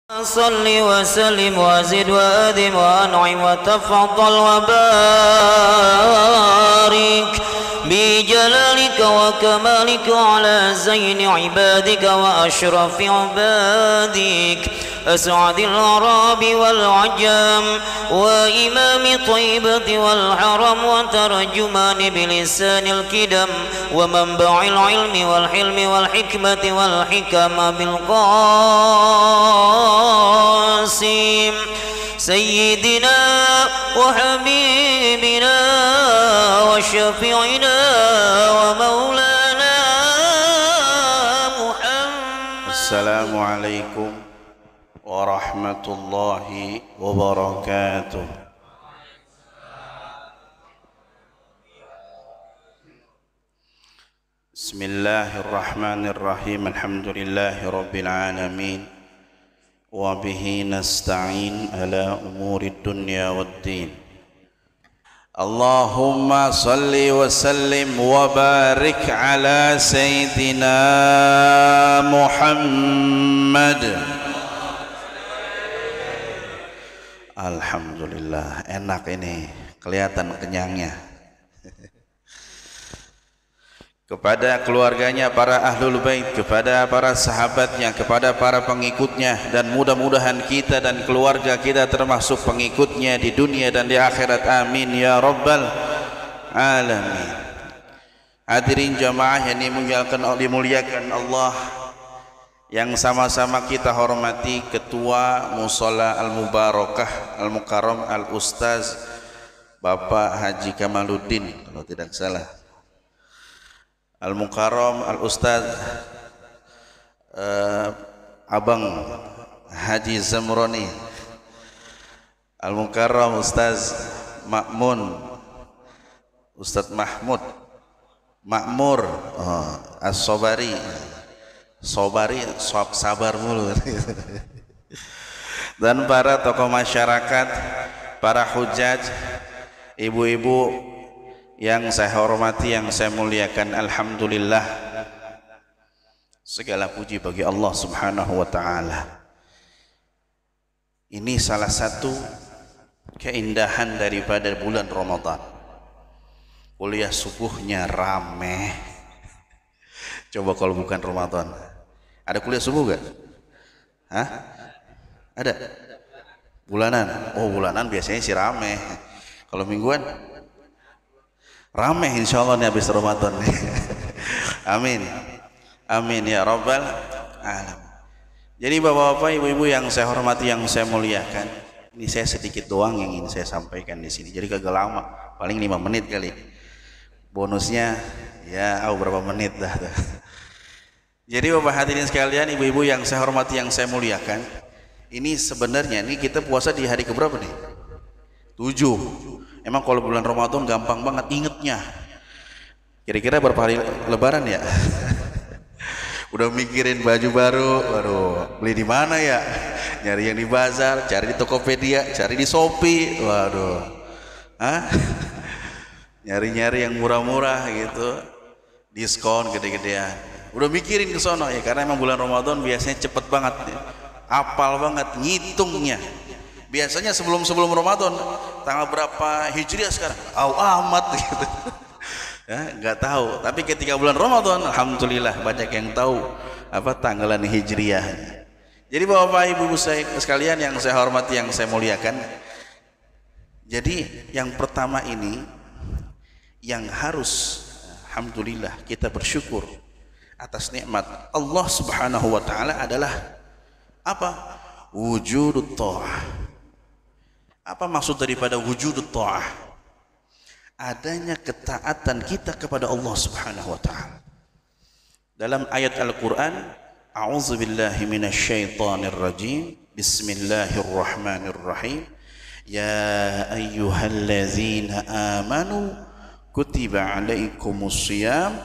صل وسلم وزد وأدم وأنعم وتفضل وبارك بجلالك وكمالك على زين عبادك وأشرف عبادك أسعد العرب والعجم وإمام طيبة والحرم وترجمان بلسان الكدم ومنبع العلم والحلم والحكمة والحكم بالقاسم سيدنا وحبيبنا وشفيعنا ومولانا محمد. السلام عليكم ورحمة الله وبركاته. بسم الله الرحمن الرحيم. الحمد لله رب العالمين وبه نستعين على أمور الدنيا والدين. اللهم صل وسلم وبارك على سيدنا محمد. Alhamdulillah, enak ini, kelihatan kenyangnya. Kepada keluarganya, para ahlul bait, kepada para sahabatnya, kepada para pengikutnya, dan mudah-mudahan kita dan keluarga kita termasuk pengikutnya di dunia dan di akhirat. Amin ya rabbal alamin. Hadirin jamaah yang dimuliakan Allah, yang sama-sama kita hormati Ketua Mushola Al-Mubarakah Al-Mukarram Al-Ustaz Bapak Haji Kamaluddin, kalau tidak salah, Al-Mukarram Al-Ustaz Abang Haji Zamroni, Al-Mukarram Ustaz Ma'mun, Ustaz Mahmud Makmur As-Sobari, sabar mulu dan para tokoh masyarakat, para hujaj, ibu-ibu yang saya hormati, yang saya muliakan. Alhamdulillah, segala puji bagi Allah Subhanahu wa ta'ala. Ini salah satu keindahan daripada bulan Ramadan. Kuliah subuhnya rame. Coba kalau bukan Ramadan, ada kuliah subuh gak? Hah? Ada? Bulanan? Oh, bulanan biasanya sih rame. Kalau mingguan rame insyaallah nih habis Ramadan. Amin, amin ya rabbal alamin. Jadi bapak-bapak, ibu-ibu yang saya hormati, yang saya muliakan, ini saya sedikit doang yang ingin saya sampaikan di sini. Jadi kagak lama, paling 5 menit kali. Bonusnya ya berapa menit dah. Jadi bapak hadirin sekalian, ibu-ibu yang saya hormati, yang saya muliakan, ini sebenarnya ini kita puasa di hari keberapa nih? 7. Emang kalau bulan Ramadan gampang banget ingetnya. Kira-kira berapa hari lebaran ya? Udah mikirin baju baru, waduh, beli di mana ya? Nyari yang di bazar, cari di Tokopedia, cari di Shopee, waduh. Hah? Nyari-nyari yang murah-murah gitu, diskon gede-gedean. Udah mikirin ke sono ya, karena emang bulan Ramadan biasanya cepet banget, apal banget ngitungnya. Biasanya sebelum Ramadan, tanggal berapa Hijriah sekarang? Amat gitu. Ya, nggak tahu. Tapi ketika bulan Ramadan, alhamdulillah banyak yang tahu apa tanggalan Hijriah. Jadi bapak ibu saya sekalian yang saya hormati, yang saya muliakan. Jadi yang pertama ini, yang harus alhamdulillah kita bersyukur atas nikmat Allah Subhanahu wa ta'ala adalah apa? Wujudut ta'ah. Apa maksud daripada wujudut ta'ah? Adanya ketaatan kita kepada Allah Subhanahu wa ta'ala. Dalam ayat Al-Quran, a'udzubillahi minasyaitonir rajim, bismillahirrahmanirrahim, ya ayyuhallazina amanu kutiba alaikumus shiyam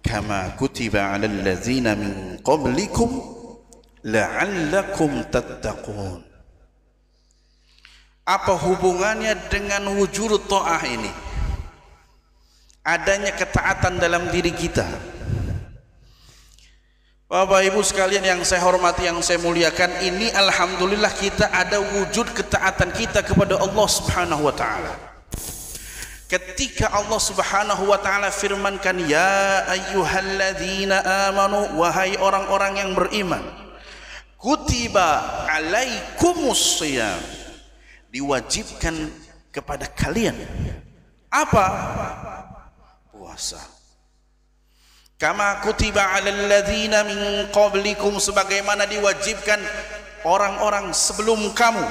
kama kutiba alal ladzina min qablikum la'allakum tattaqun. Apa hubungannya dengan wujud ta'ah ini? Adanya ketaatan dalam diri kita. Bapak Ibu sekalian yang saya hormati, yang saya muliakan, ini alhamdulillah kita ada wujud ketaatan kita kepada Allah Subhanahu wa taala. Ketika Allah Subhanahu wa taala firmankan, ya ayyuhalladzina amanu, wahai orang-orang yang beriman, kutiba alaikumus shiyam, diwajibkan kepada kalian apa? Puasa. Kama kutiba alal ladzina min qablikum, sebagaimana diwajibkan orang-orang sebelum kamu,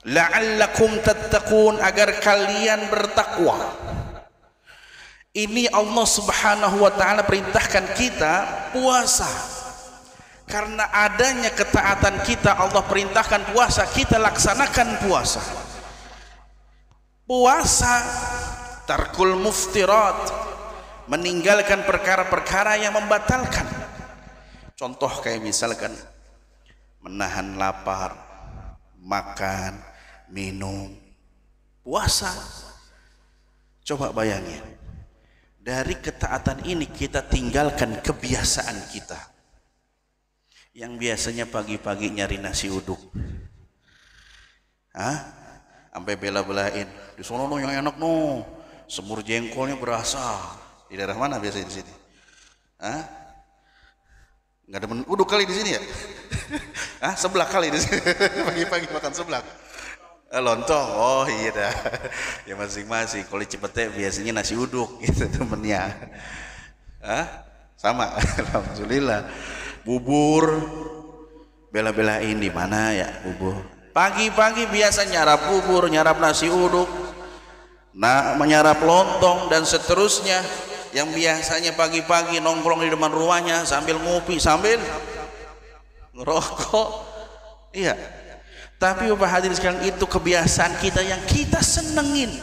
la'allakum tattaqun, agar kalian bertakwa. Ini Allah Subhanahu wa taala perintahkan kita puasa. Karena adanya ketaatan kita, Allah perintahkan puasa, kita laksanakan puasa. Puasa tarkul muftirat, meninggalkan perkara-perkara yang membatalkan. Contoh kayak misalkan menahan lapar, makan, minum, puasa. Coba bayangin, dari ketaatan ini kita tinggalkan kebiasaan kita yang biasanya pagi-pagi nyari nasi uduk, sampai bela-belain di sono yang enak no, semur jengkolnya berasa. Di daerah mana biasanya di sini? Nggak ada uduk kali di sini ya? Seblak kali di sini. Pagi-pagi makan seblak. Lontong. Oh iya dah. Ya masing-masing. Kalau di Cipete biasanya nasi uduk gitu temennya. Sama. Alhamdulillah. Bubur. Bela-belain di mana ya bubur? Pagi-pagi biasa nyarap bubur, nyarap nasi uduk, menyarap lontong dan seterusnya. Yang biasanya pagi-pagi nongkrong di depan rumahnya sambil ngopi, sambil ngerokok. Iya. Tapi Bapak hadirin sekalian, itu kebiasaan kita yang kita senengin.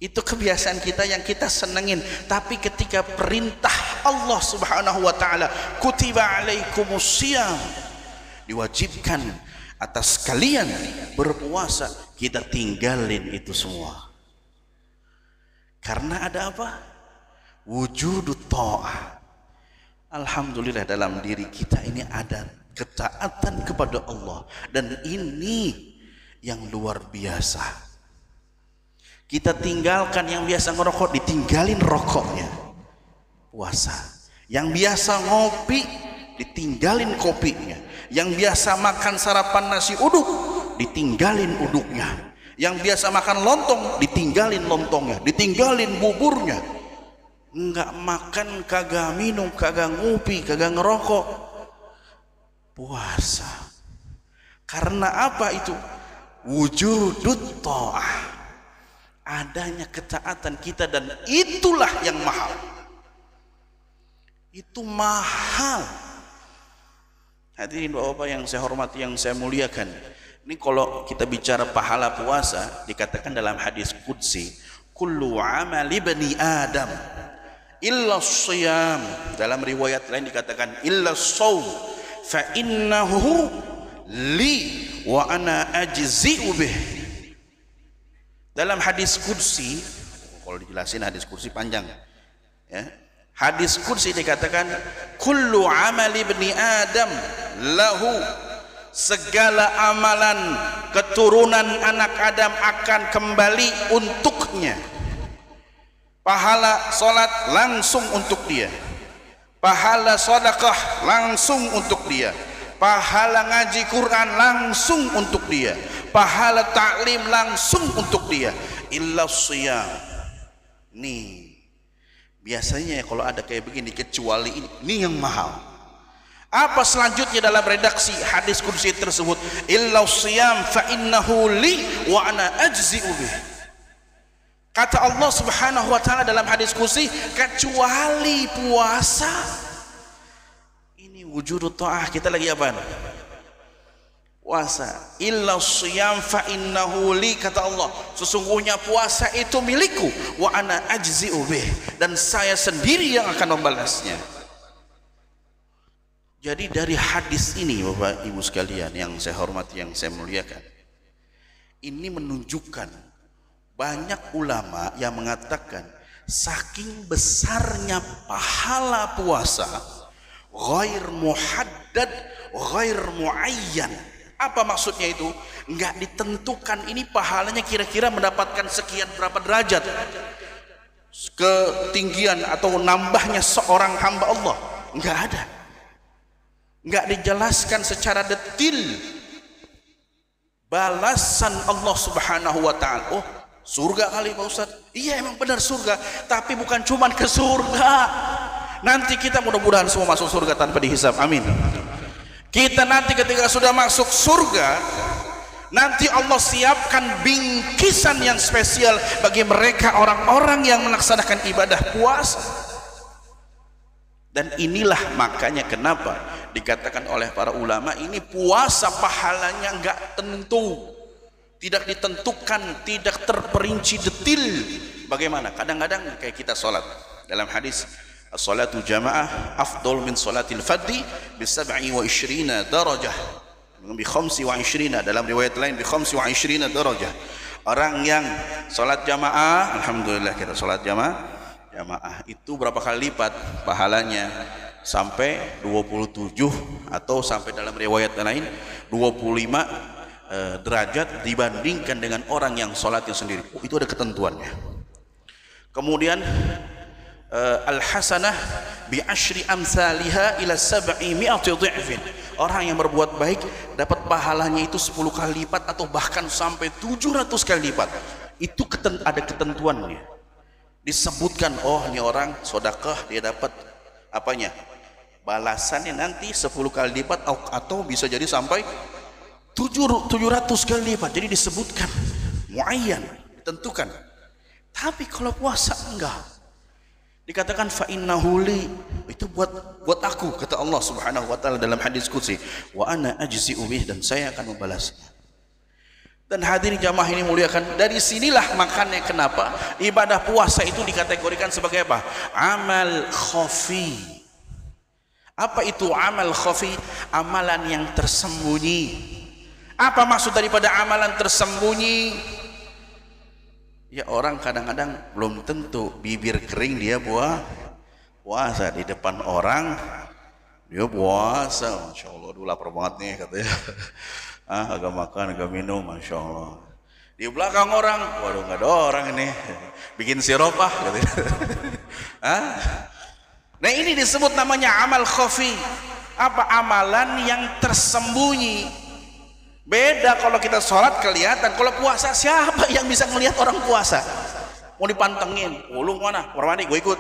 Itu kebiasaan kita yang kita senengin. Tapi ketika perintah Allah Subhanahu wa taala, kutiba alaikumus shiyam, diwajibkan atas kalian berpuasa, kita tinggalin itu semua. Karena ada apa? Wujudut ta'ah. Alhamdulillah dalam diri kita ini ada ketaatan kepada Allah, dan ini yang luar biasa. Kita tinggalkan yang biasa ngerokok, ditinggalin rokoknya. Puasa. Yang biasa ngopi, ditinggalin kopinya. Yang biasa makan sarapan nasi uduk, ditinggalin uduknya. Yang biasa makan lontong, ditinggalin lontongnya, ditinggalin buburnya. Enggak makan, kagak minum, kagak ngopi, kagak ngerokok. Puasa. Karena apa itu? Wujudut ta'ah. Adanya ketaatan kita, dan itulah yang mahal. Itu mahal. Hadirin Bapak yang saya hormati, yang saya muliakan. Ini kalau kita bicara pahala puasa, dikatakan dalam hadis qudsi, kullu amali bani Adam illa shiyam. Dalam riwayat lain dikatakan illa shaum fa innahu li wa ana ajzi'u bih. Dalam hadis qudsi, kalau dijelasin hadis qudsi panjang ya. Hadis qudsi dikatakan kullu amali bani Adam lahu, segala amalan keturunan anak Adam akan kembali untuknya. Pahala solat langsung untuk dia, pahala sedekah langsung untuk dia, pahala ngaji Quran langsung untuk dia, pahala taklim langsung untuk dia. Illa shiyam. Nih biasanya kalau ada kayak begini, kecuali ini yang mahal. Apa selanjutnya dalam redaksi hadis qudsi tersebut? Illa shiyam fa innahu li wa ana ajzi'u bih. Kata Allah Subhanahu wa taala dalam hadis qudsi, kecuali puasa. Ini wujudut ta'ah. Kita lagi apa? Puasa. Illa shiyam fa innahu li, kata Allah, sesungguhnya puasa itu milikku, wa ana ajzi'u bih, dan saya sendiri yang akan membalasnya. Jadi dari hadis ini Bapak Ibu sekalian yang saya hormati, yang saya muliakan, ini menunjukkan banyak ulama yang mengatakan saking besarnya pahala puasa, ghair muhaddad, ghair muayyan. Apa maksudnya itu? Enggak ditentukan ini pahalanya kira-kira mendapatkan sekian berapa derajat ketinggian atau nambahnya seorang hamba Allah. Enggak ada. Enggak dijelaskan secara detil balasan Allah Subhanahu wa taala. Oh, surga kali Pak Ustaz. Iya emang benar surga, tapi bukan cuman ke surga. Nanti kita mudah-mudahan semua masuk surga tanpa dihisab. Amin. Kita nanti ketika sudah masuk surga, nanti Allah siapkan bingkisan yang spesial bagi mereka orang-orang yang melaksanakan ibadah puasa. Dan inilah makanya kenapa dikatakan oleh para ulama ini puasa pahalanya enggak tentu, tidak ditentukan, tidak terperinci detil. Bagaimana? Kadang-kadang kayak kita sholat dalam hadis, as-salatu jamaah afdal min salatil fadhi bi 27 darajah, bi 25, dalam riwayat lain bi 25 darajah. Orang yang sholat jamaah, alhamdulillah kita sholat jamaah itu berapa kali lipat pahalanya? Sampai 27 atau sampai dalam riwayat lain 25 derajat dibandingkan dengan orang yang sholatnya sendiri. Itu ada ketentuannya. Kemudian al-hasanah bi asyri amsalha ila 700 dha'fin. Orang yang berbuat baik dapat pahalanya itu 10 kali lipat atau bahkan sampai 700 kali lipat. Itu ada ketentuannya. Disebutkan, oh ini orang sedekah dia dapat apanya? Balasannya nanti 10 kali lipat atau bisa jadi sampai 700 kali lipat. Jadi disebutkan muayyan, ditentukan. Tapi kalau puasa enggak. Dikatakan fa innahu li, itu buat aku, kata Allah Subhanahu wa taala dalam hadis qudsi, wa ana ajzi'u bih, dan saya akan membalasnya. Dan hadirin jamaah ini muliakan, dari sinilah makanya kenapa ibadah puasa itu dikategorikan sebagai apa? Amal khafi. Apa itu amal khafi? Amalan yang tersembunyi. Apa maksud daripada amalan tersembunyi? Ya orang kadang-kadang belum tentu bibir kering dia puasa, di depan orang dia puasa, Masya Allah, dulu lapar banget nih katanya. Agak makan, agak minum, Masya Allah. Di belakang orang, waduh nggak ada orang ini, bikin sirup katanya. Nah ini disebut namanya amal khafi. Apa? Amalan yang tersembunyi. Beda kalau kita sholat kelihatan, kalau puasa siapa yang bisa melihat orang puasa? Mau dipantengin, lu mana? Warmani, gue ikut.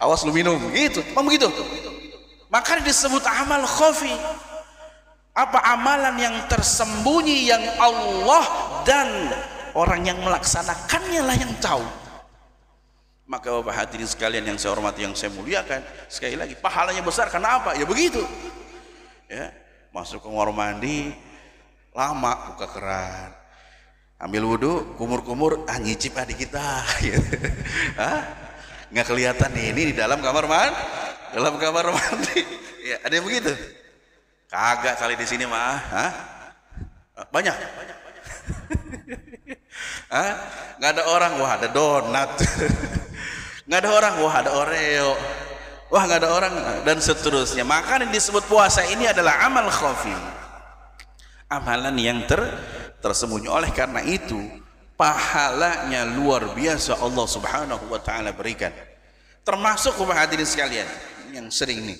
Awas lu minum, gitu. Begitu. Maka disebut amal khafi. Apa? Amalan yang tersembunyi yang Allah dan orang yang melaksanakannya lah yang tahu. Maka Bapak hadirin sekalian yang saya hormati, yang saya muliakan, sekali lagi pahalanya besar karena apa? Ya begitu. Ya, masuk ke kamar mandi, lama buka keran, ambil wudhu, kumur-kumur, nyicip adik kita. Nggak kelihatan nih, ini di dalam kamar mandi. Ya, ada yang begitu? Kagak kali di sini mah. Banyak. Nggak ada orang, wah ada donat. Nggak ada orang, wah ada Oreo. Wah nggak ada orang, dan seterusnya. Maka yang disebut puasa ini adalah amal khafi, amalan yang tersembunyi. Oleh karena itu pahalanya luar biasa Allah Subhanahu wa taala berikan. Termasuk Bapak hadirin sekalian yang sering nih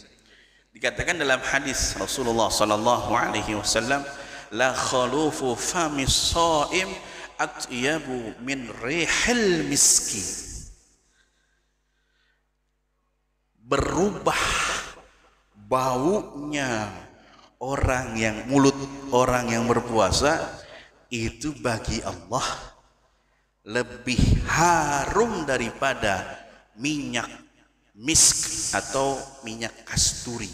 dikatakan dalam hadis Rasulullah sallallahu alaihi wasallam, la khalufu famis shaim atyabu min rihil miski. Berubah baunya mulut orang yang berpuasa itu bagi Allah lebih harum daripada minyak misk atau minyak kasturi.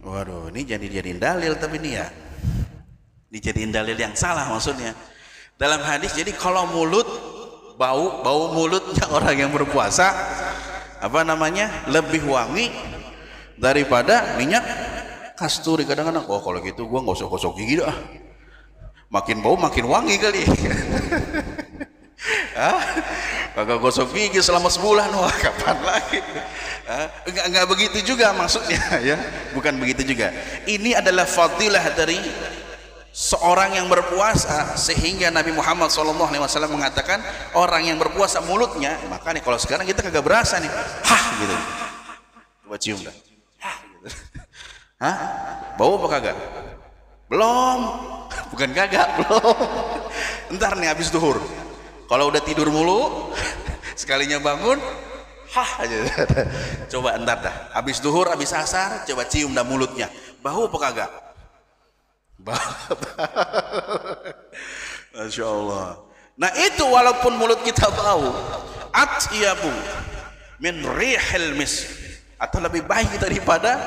Waduh, ini jadiin dalil, tapi ini ya dijadiin dalil yang salah maksudnya. Dalam hadis, jadi kalau bau mulutnya orang yang berpuasa lebih wangi daripada minyak kasturi. Kadang-kadang, oh kalau gitu gua nggak usah gosok gigi dah, makin bau makin wangi kali. Kagak gosok gigi selama sebulan, wah kapan lagi? Enggak begitu juga maksudnya ya, bukan begitu juga. Ini adalah fadilah dari seorang yang berpuasa, sehingga Nabi Muhammad SAW mengatakan orang yang berpuasa mulutnya, makanya kalau sekarang kita kagak berasa nih, gitu. Coba cium dah. Gitu. Bau apa kagak? Belum. Bukan kagak, belum. Ntar nih habis duhur. Kalau udah tidur mulu, sekalinya bangun, aja. Coba ntar dah. Habis duhur, habis asar, coba cium dah mulutnya. Bau apa kagak? Masya Allah. Nah itu walaupun mulut kita bau, atyabu min rihil misk, atau lebih baik daripada,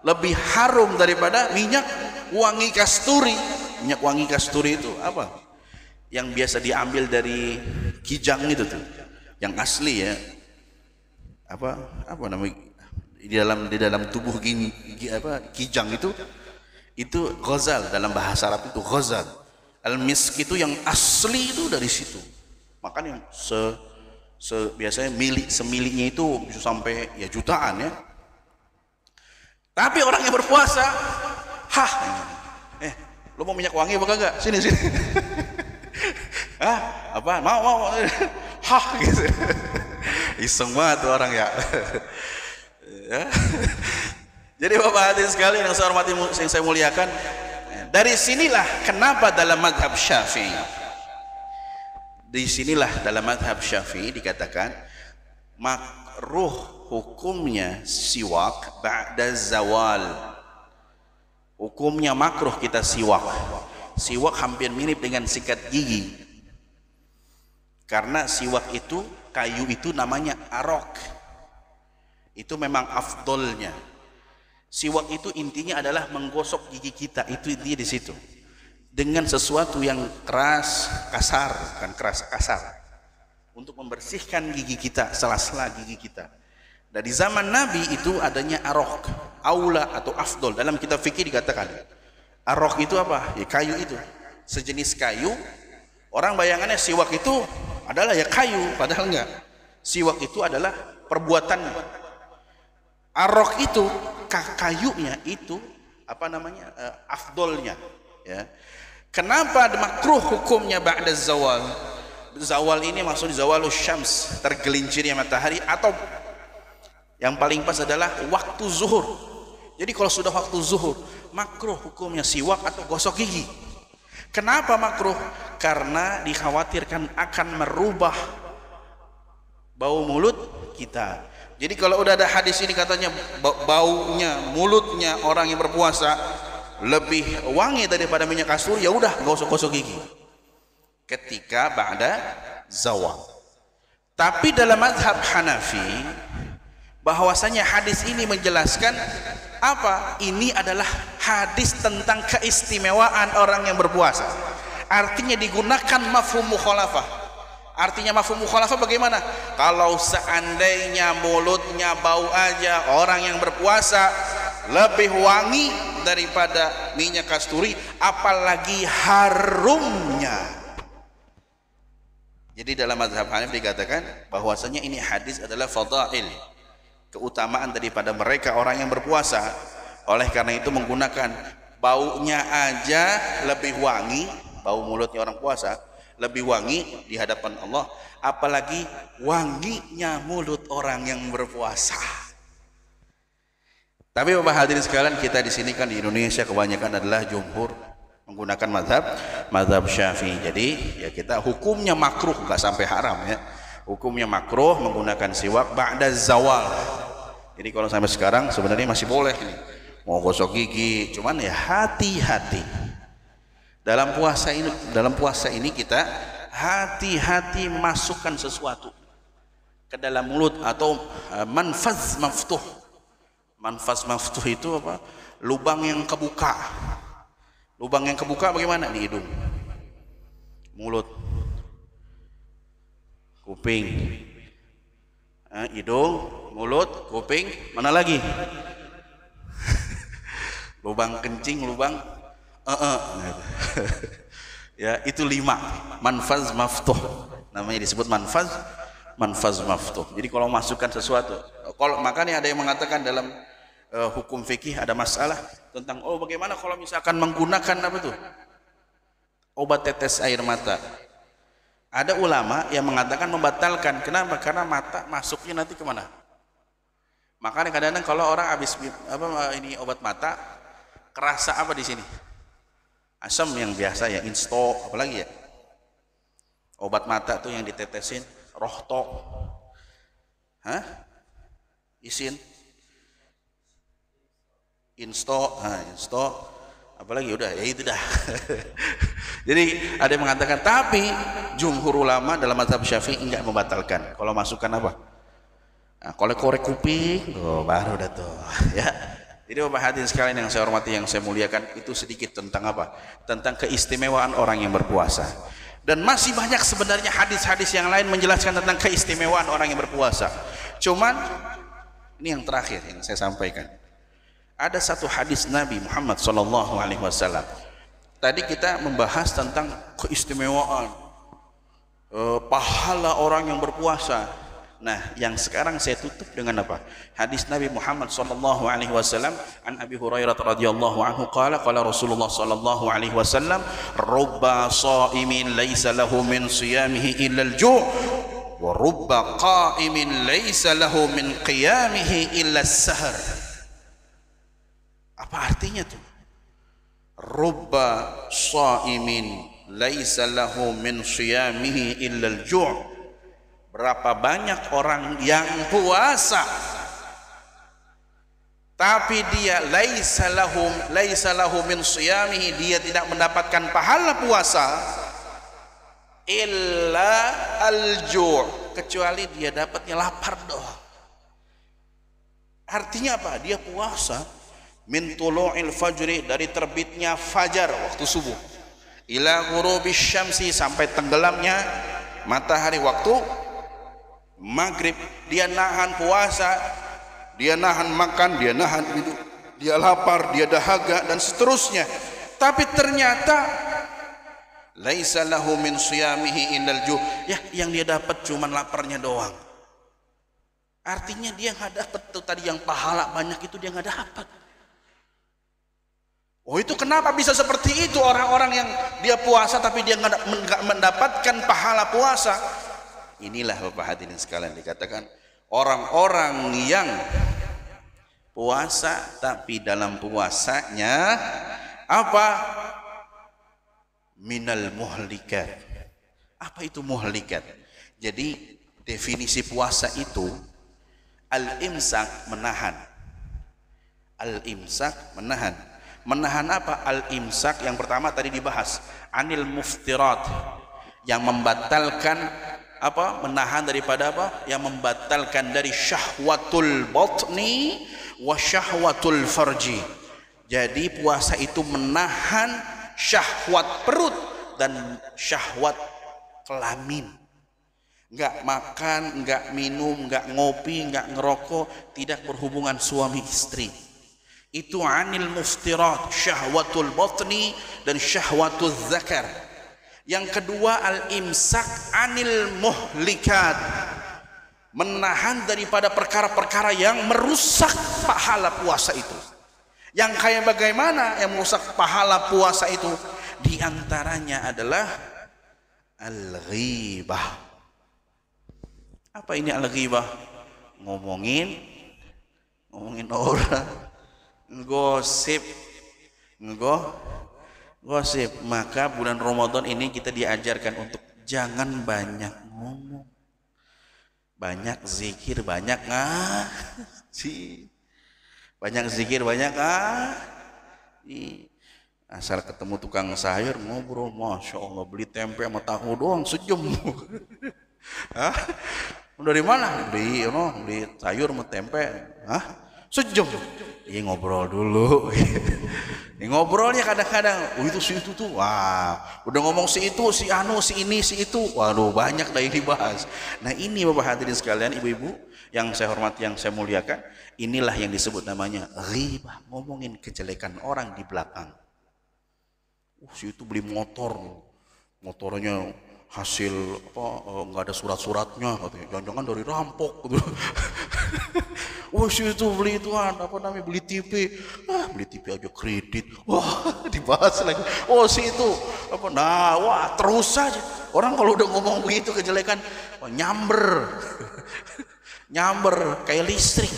lebih harum daripada minyak wangi kasturi. Minyak wangi kasturi itu apa? Yang biasa diambil dari kijang itu tuh, yang asli ya. Apa namanya? Di dalam tubuh kijang itu ghazal, dalam bahasa Arab itu ghazal. Al-misk itu yang asli itu dari situ. Makanya biasanya semiliknya itu bisa sampai ya jutaan ya. Tapi orang yang berpuasa, lu mau minyak wangi apa kagak? Sini. Apa? Mau. Gitu. Iseng banget tuh orang ya. Jadi Bapak hadirin sekalian yang saya hormati, yang saya muliakan, dari sinilah kenapa dalam mazhab Syafi'i, dikatakan makruh hukumnya siwak ba'da zawal. Hukumnya makruh kita siwak. Siwak hampir mirip dengan sikat gigi, karena siwak itu, kayu itu namanya arok. Itu memang afdolnya. Siwak itu intinya adalah menggosok gigi kita, itu intinya di situ. Dengan sesuatu yang keras, kasar, untuk membersihkan gigi kita, sela-sela gigi kita. Dari zaman Nabi itu adanya arok, aula atau afdol. Dalam kitab fikih dikatakan arok itu apa? Ya kayu itu, sejenis kayu. Orang bayangannya siwak itu adalah ya kayu, padahal enggak. Siwak itu adalah perbuatan. Arok itu kayunya itu apa namanya? Afdolnya ya. Kenapa makruh hukumnya ba'da zawal? Zawal ini maksud zawalus syams, tergelincirnya matahari, atau yang paling pas adalah waktu zuhur. Jadi kalau sudah waktu zuhur, makruh hukumnya siwak atau gosok gigi. Kenapa makruh? Karena dikhawatirkan akan merubah bau mulut kita. Jadi kalau udah ada hadis ini katanya baunya, mulutnya orang yang berpuasa lebih wangi daripada minyak kasturi, ya udah gosok-gosok gigi ketika ba'da zawal. Tapi dalam mazhab Hanafi, bahwasanya hadis ini menjelaskan apa? Ini adalah hadis tentang keistimewaan orang yang berpuasa. Artinya digunakan mafhum mukhalafah. Artinya mafhum mukhalafah bagaimana? Kalau seandainya mulutnya bau aja, orang yang berpuasa lebih wangi daripada minyak kasturi, apalagi harumnya. Jadi dalam mazhab Hanafi dikatakan bahwasanya ini hadis adalah fadail, keutamaan daripada mereka orang yang berpuasa. Oleh karena itu menggunakan baunya aja lebih wangi, bau mulutnya orang puasa lebih wangi di hadapan Allah, apalagi wanginya mulut orang yang berpuasa. Tapi Bapak hadirin sekalian, kita di sini kan di Indonesia kebanyakan adalah jumhur menggunakan mazhab Syafi'i. Jadi ya kita hukumnya makruh, nggak sampai haram ya. Hukumnya makruh menggunakan siwak ba'da zawal. Jadi kalau sampai sekarang sebenarnya masih boleh nih, mau gosok gigi, cuman ya hati-hati. Dalam puasa ini kita hati-hati masukkan sesuatu ke dalam mulut, atau manfaz maftuh. Manfaz maftuh itu apa? Lubang yang kebuka. Lubang yang kebuka bagaimana? Di hidung, mulut, kuping, hidung, mulut, kuping, mana lagi? Lubang kencing, lubang ya, itu 5 manfaz maftuh. namanya disebut manfaz maftuh. Jadi kalau masukkan sesuatu, kalau makanya ada yang mengatakan dalam hukum fikih ada masalah tentang bagaimana kalau misalkan menggunakan apa tuh obat tetes air mata. Ada ulama yang mengatakan membatalkan. Kenapa? Karena mata masuknya nanti kemana? Makanya kadang-kadang kalau orang habis ini obat mata, kerasa apa di sini? Asam yang biasa ya, insto, apalagi ya? Obat mata tuh yang ditetesin, rohto, isin, insto, apalagi udah ya itu dah. Jadi ada yang mengatakan, tapi jumhur ulama dalam mazhab Syafi'i enggak membatalkan. Kalau masukkan apa? Nah, korek kuping, baru dah tuh, ya. Jadi Bapak hadirin sekalian yang saya hormati, yang saya muliakan, itu sedikit tentang apa? Tentang keistimewaan orang yang berpuasa. Dan masih banyak sebenarnya hadis-hadis yang lain menjelaskan tentang keistimewaan orang yang berpuasa. Cuman ini yang terakhir yang saya sampaikan. Ada satu hadis Nabi Muhammad SAW. Tadi kita membahas tentang keistimewaan pahala orang yang berpuasa. Nah, yang sekarang saya tutup dengan apa? Hadis Nabi Muhammad SAW an Abi Hurairah radhiyallahu anhu qala Rasulullah SAW rubba sha'imin laisa lahu min siyamihi illa al-ju' wa rubba qa'imin laisa lahu min qiyamihi illa as-sahar. Apa artinya tuh? Rubba sha'imin laisa lahu min siyamihi illa al-ju'. Berapa banyak orang yang puasa tapi dia laisa lahu min siyamihi, dia tidak mendapatkan pahala puasa illa al-ju', kecuali dia dapatnya lapar doang. Artinya apa? Dia puasa min tulu'il fajri, dari terbitnya fajar waktu subuh, ila ghurubis syamsi, sampai tenggelamnya matahari waktu maghrib. Dia nahan puasa, dia nahan makan, dia nahan minum, dia lapar, dia dahaga dan seterusnya. Tapi ternyata laisa lahu min siyamihi illal ju', ya yang dia dapat cuma laparnya doang. Artinya dia nggak dapat tuh tadi yang pahala banyak itu, dia nggak dapat. Itu kenapa bisa seperti itu orang-orang yang dia puasa tapi dia nggak mendapatkan pahala puasa? Inilah Bapak hadirin sekalian dikatakan orang-orang yang puasa tapi dalam puasanya apa? Minal muhlikat. Apa itu muhlikat? Jadi definisi puasa itu al-imsak, menahan. Al-imsak, menahan. Menahan apa? Al-imsak yang pertama tadi dibahas, anil muftirat, yang membatalkan apa? Menahan daripada apa? Yang membatalkan dari syahwatul batni wa syahwatul farji. Jadi puasa itu menahan syahwat perut dan syahwat kelamin. Enggak makan, enggak minum, enggak ngopi, enggak ngerokok, tidak berhubungan suami istri. Itu anil muftirat, syahwatul batni dan syahwatul zakar. Yang kedua al-imsak anil muhlikat, menahan daripada perkara-perkara yang merusak pahala puasa itu. Yang kayak bagaimana yang merusak pahala puasa itu? Di antaranya adalah al-ghibah. Apa ini al-ghibah? Ngomongin orang, gosip. Maka bulan Ramadan ini kita diajarkan untuk jangan banyak ngomong, banyak zikir, banyak ngaji, banyak zikir, banyak asal ketemu tukang sayur ngobrol, masya Allah, beli tempe sama tahu doang sejam. Dari mana? Beli sayur sama tempe, sejam. Ngobrol dulu. Ngobrolnya kadang-kadang, itu si itu tuh, wah, udah ngomong si itu, si anu, si ini, si itu, waduh banyak dah yang dibahas. Nah ini Bapak hadirin sekalian, ibu-ibu yang saya hormati, yang saya muliakan, inilah yang disebut namanya ghibah, ngomongin kejelekan orang di belakang. Si itu beli motor, motornya hasil apa nggak ada surat-suratnya katanya, jangan-jangan dari rampok gitu. Wah itu beli ituan apa namanya, beli TV, beli TV aja kredit, wah dibahas lagi. Oh si itu apa, nah wah terus saja orang kalau udah ngomong begitu kejelekan, nyamber nyamber kayak listrik,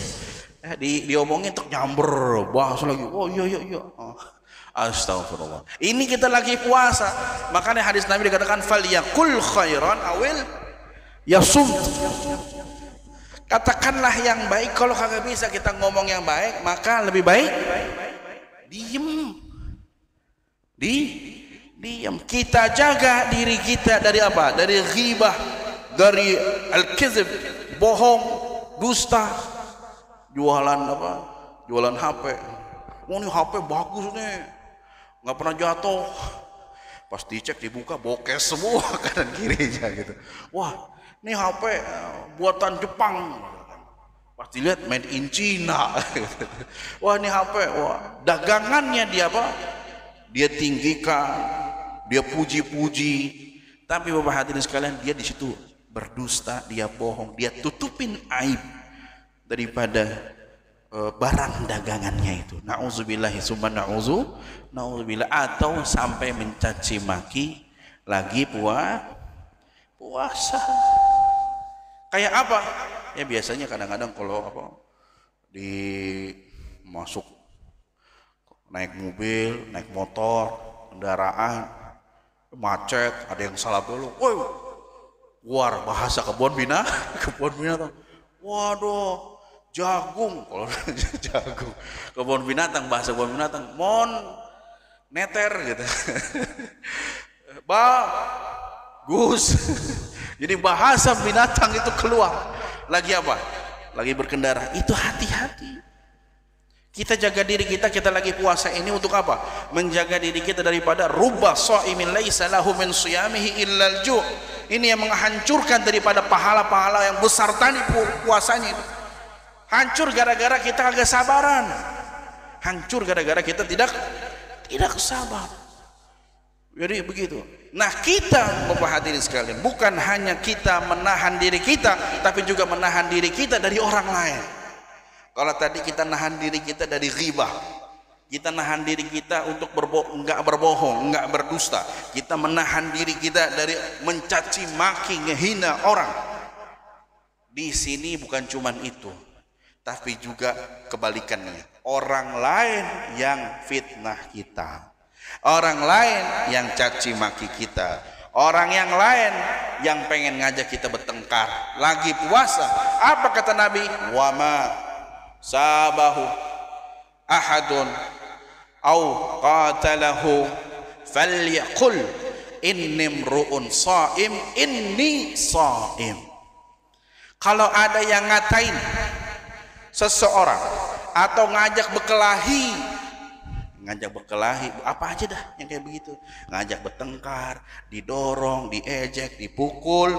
diomongin untuk nyamber, bahas lagi, oh iya. Astagfirullah. Ini kita lagi puasa. Makanya hadis Nabi dikatakan falyakul khairan awil yasum. Katakanlah yang baik. Kalau kagak bisa kita ngomong yang baik, maka lebih baik diem. Diam. Kita jaga diri kita dari apa? Dari ghibah, dari al-kizib, bohong, dusta. Jualan apa? Jualan HP. Oh ini HP bagus nih, nggak pernah jatuh. Pas dicek dibuka bokeh semua kanan kirinya gitu. Wah ini HP buatan Jepang. Pas dilihat made in China. Wah ini HP, wah dagangannya dia apa? Dia tinggikan, dia puji-puji. Tapi Bapak hadirin sekalian, dia di situ berdusta, dia bohong, dia tutupin aib daripada barang dagangannya itu. Nauzubillahi summa nauzubillah. Atau sampai mencaci maki lagi puasa. Kayak apa? Ya biasanya kadang-kadang kalau apa masuk naik mobil, naik motor, kendaraan macet, ada yang salah dulu. Woi, war bahasa kebun binatang. Waduh, jagung, kalau jagung, kebun binatang, bahasa kebun binatang, mon neter gitu. Bagus. Jadi bahasa binatang itu keluar. Lagi apa? Lagi berkendara. Itu hati-hati. Kita jaga diri kita lagi puasa ini untuk apa? Menjaga diri kita daripada rubba shaimin laisa lahu min shiyamihi illal ju'. Ini yang menghancurkan daripada pahala-pahala yang besar tadi puasanya itu. Hancur gara-gara kita agak sabaran. Hancur gara-gara kita tidak sabar. Jadi begitu. Nah kita Bapak hadirin sekalian, bukan hanya kita menahan diri kita, tapi juga menahan diri kita dari orang lain. Kalau tadi kita nahan diri kita dari ghibah, kita nahan diri kita untuk enggak berbohong, enggak berdusta, kita menahan diri kita dari mencaci maki, ngehina orang. Di sini bukan cuman itu, tapi juga kebalikannya. Orang lain yang fitnah kita, orang lain yang caci maki kita, orang yang lain yang pengen ngajak kita bertengkar lagi puasa. Apa kata Nabi? Wama sabahu ahadun au qatalahu falyaqul inni mru'un shaim inni shaim. Kalau ada yang ngatain seseorang atau ngajak berkelahi apa aja dah yang kayak begitu, ngajak bertengkar, didorong, diejek, dipukul,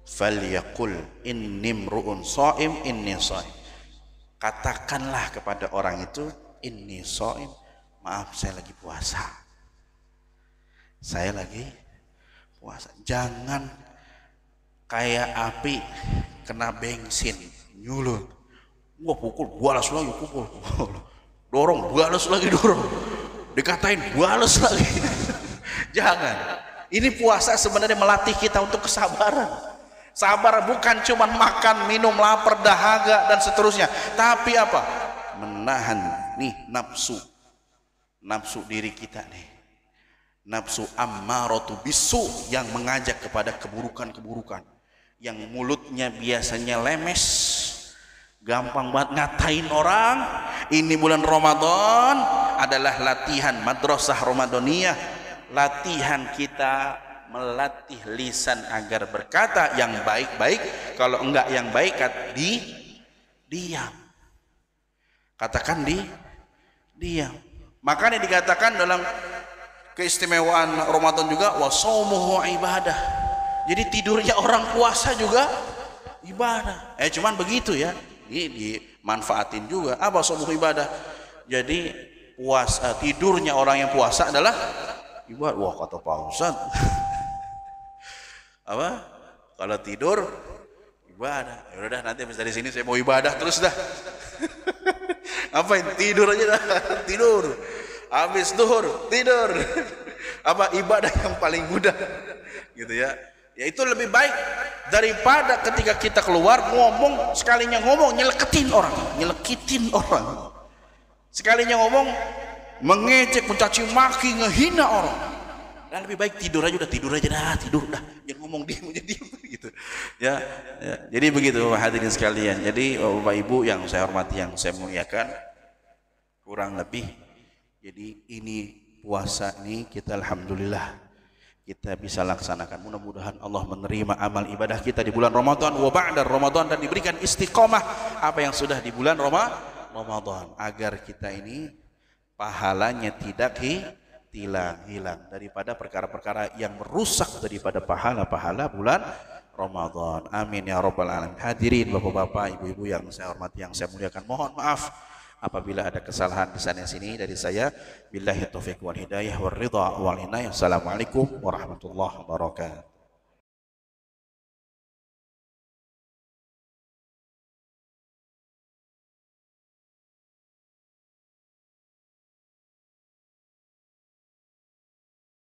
falyaqul inni mru'un shaim inni shaim. Katakanlah kepada orang itu, inni shaim, maaf saya lagi puasa. Saya lagi puasa. Jangan kayak api kena bensin nyulut. Wah pukul, balas lagi pukul. Dorong, balas lagi dorong. Dikatain, balas lagi. Jangan. Ini puasa sebenarnya melatih kita untuk kesabaran. Sabar bukan cuma makan, minum, lapar, dahaga dan seterusnya, tapi apa? Menahan nih nafsu diri kita nih. Nafsu ammaratu bisu yang mengajak kepada keburukan-keburukan. Yang mulutnya biasanya lemes, gampang banget ngatain orang. Ini bulan Ramadan adalah latihan madrasah Ramadaniyah, latihan kita melatih lisan agar berkata yang baik-baik, kalau enggak yang baik diam. Katakan diam. Makanya dikatakan dalam keistimewaan Ramadan juga wasaumuhu ibadah. Jadi tidurnya orang puasa juga ibadah. Cuman begitu ya. Dimanfaatin juga. Apa wasaumuhu ibadah? Jadi tidurnya orang yang puasa adalah ibadah. Wah kata Pak Ustaz. Apa? Kalau tidur ibadah. Ya udah nanti habis dari sini saya mau ibadah terus dah. Apain? Tidur aja dah. Tidur. Habis zuhur tidur. Apa ibadah yang paling mudah? Gitu ya. Ya itu lebih baik daripada ketika kita keluar ngomong, sekalinya ngomong nyelekitin orang. Sekalinya ngomong mengejek, mencaci maki, ngehina orang. Dan lebih baik tidur aja dah, tidur dah. Jangan ngomong diem gitu. Ya, jadi begitu hadirin sekalian. Jadi Bapak Ibu yang saya hormati, yang saya muliakan, kurang lebih. Jadi ini puasa nih kita alhamdulillah kita bisa laksanakan. Mudah-mudahan Allah menerima amal ibadah kita di bulan Ramadan wa ba'da Ramadan dan diberikan istiqomah apa yang sudah di bulan Ramadan agar kita ini pahalanya tidak hilang daripada perkara-perkara yang merusak daripada pahala-pahala bulan Ramadan. Amin ya rabbal alamin. Hadirin Bapak-bapak, Ibu-ibu yang saya hormati, yang saya muliakan, mohon maaf apabila ada kesalahan di sana sini dari saya. Billahi taufiq wal hidayah wal ridha wal inayah. Assalamualaikum warahmatullahi wabarakatuh.